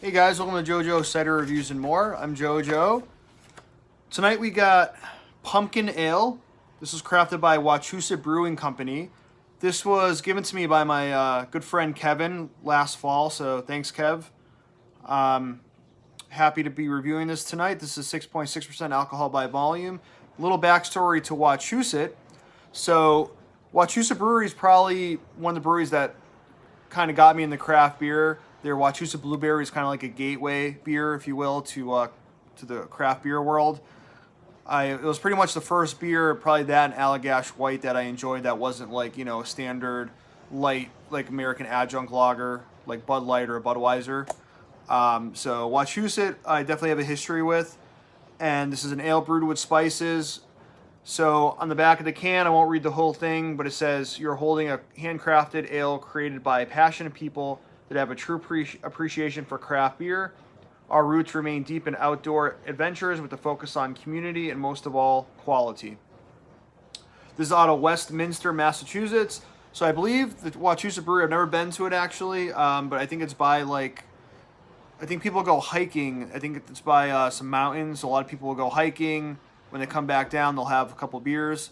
Hey guys, welcome to JoJo Cider Reviews and More. I'm JoJo. Tonight we got Pumpkin Ale. This was crafted by Wachusett Brewing Company. This was given to me by my good friend Kevin last fall, so thanks Kev. Happy to be reviewing this tonight. This is 6.6% alcohol by volume. Little backstory to Wachusett. So Wachusett Brewery is probably one of the breweries that kind of got me in the craft beer. Their Wachusett Blueberry is kind of like a gateway beer, if you will, to the craft beer world. It was pretty much the first beer, probably that and Allagash White, that I enjoyed. That wasn't like a standard light like American adjunct lager like Bud Light or a Budweiser. So Wachusett, I definitely have a history with, and this is an ale brewed with spices. So on the back of the can, I won't read the whole thing, but it says, "You're holding a handcrafted ale created by passionate people that have a true appreciation for craft beer. Our roots remain deep in outdoor adventures with a focus on community and most of all, quality." This is out of Westminster, Massachusetts. So I believe the Wachusett Brewery, I've never been to it actually, but I think it's by I think people go hiking. I think it's by some mountains. A lot of people will go hiking. When they come back down, they'll have a couple beers.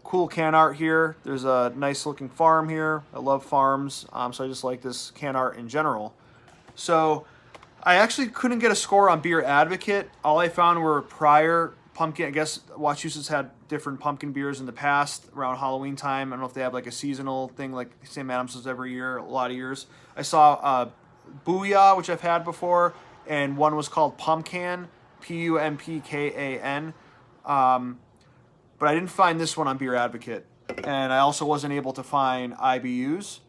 Cool can art here. There's a nice looking farm here. I love farms, so I just like this can art in general. So I actually couldn't get a score on Beer Advocate. All I found were prior pumpkin. I guess Wachusett's had different pumpkin beers in the past around Halloween time. I don't know if they have like a seasonal thing like St. Adams does every year, a lot of years. I saw Booyah, which I've had before, and one was called Pumpkin, Pumpkan. But I didn't find this one on Beer Advocate, and I also wasn't able to find IBUs.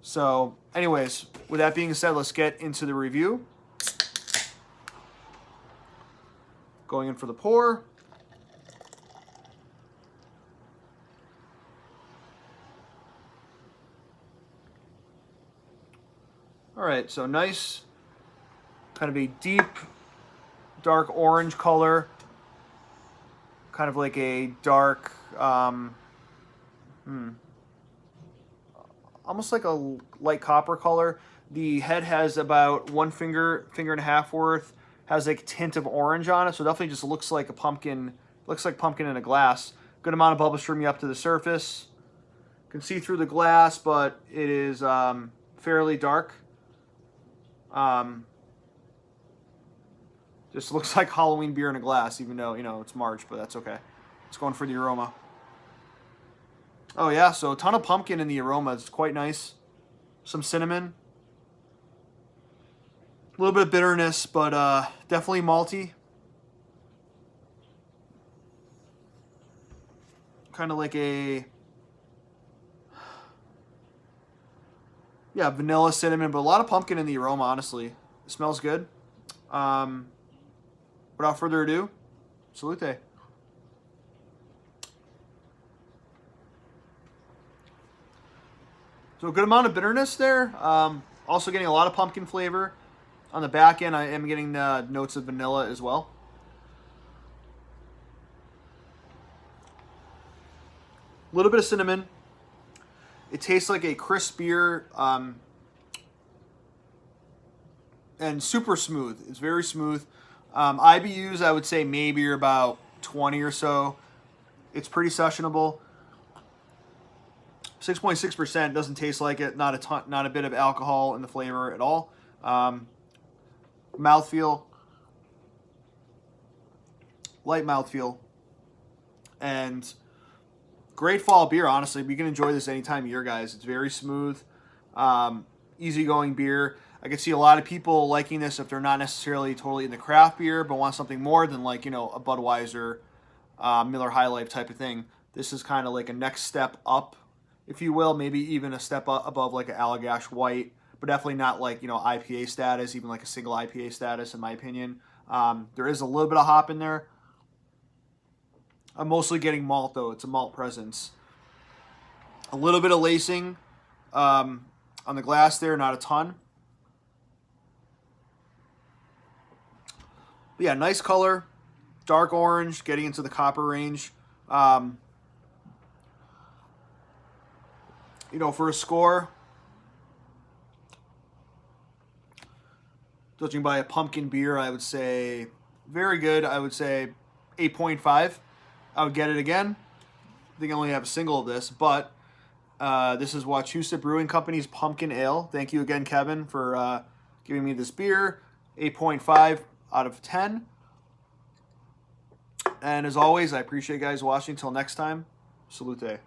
So anyways, with that being said, let's get into the review. Going in for the pour. All right, so nice, kind of a deep, dark orange color. Kind of like a dark, almost like a light copper color. The head has about one finger and a half worth. Has like a tint of orange on it, so it definitely just looks like a pumpkin. Looks like pumpkin in a glass. Good amount of bubble streaming up to the surface. Can see through the glass, but it is fairly dark. Just looks like Halloween beer in a glass, even though, it's March, but that's okay. It's going for the aroma. Oh yeah, so a ton of pumpkin in the aroma. It's quite nice. Some cinnamon. A little bit of bitterness, but definitely malty. Kind of like a, yeah, vanilla, cinnamon, but a lot of pumpkin in the aroma, honestly. It smells good. Without further ado, salute. So a good amount of bitterness there. Also getting a lot of pumpkin flavor. On the back end, I am getting notes of vanilla as well. A little bit of cinnamon. It tastes like a crisp beer and super smooth. It's very smooth. IBUs, I would say maybe are about 20 or so. It's pretty sessionable. 6.6% doesn't taste like it. Not a ton, not a bit of alcohol in the flavor at all. Mouthfeel, light mouthfeel, and great fall beer. Honestly, we can enjoy this any time of year, guys. It's very smooth, easygoing beer. I could see a lot of people liking this if they're not necessarily totally in the craft beer, but want something more than like, a Budweiser, Miller High Life type of thing. This is kind of like a next step up, if you will, maybe even a step up above like an Allagash White, but definitely not like, IPA status, even like a single IPA status, in my opinion. There is a little bit of hop in there. I'm mostly getting malt, though. It's a malt presence. A little bit of lacing on the glass there, not a ton. But yeah, nice color, dark orange, getting into the copper range. For a score, Judging by a pumpkin beer, I would say very good. I would say 8.5. I would get it again. I think I only have a single of this, but this is Wachusett Brewing Company's Pumpkin Ale. Thank you again, Kevin, for giving me this beer. 8.5 out of 10. And as always, I appreciate you guys watching. Until next time, salute.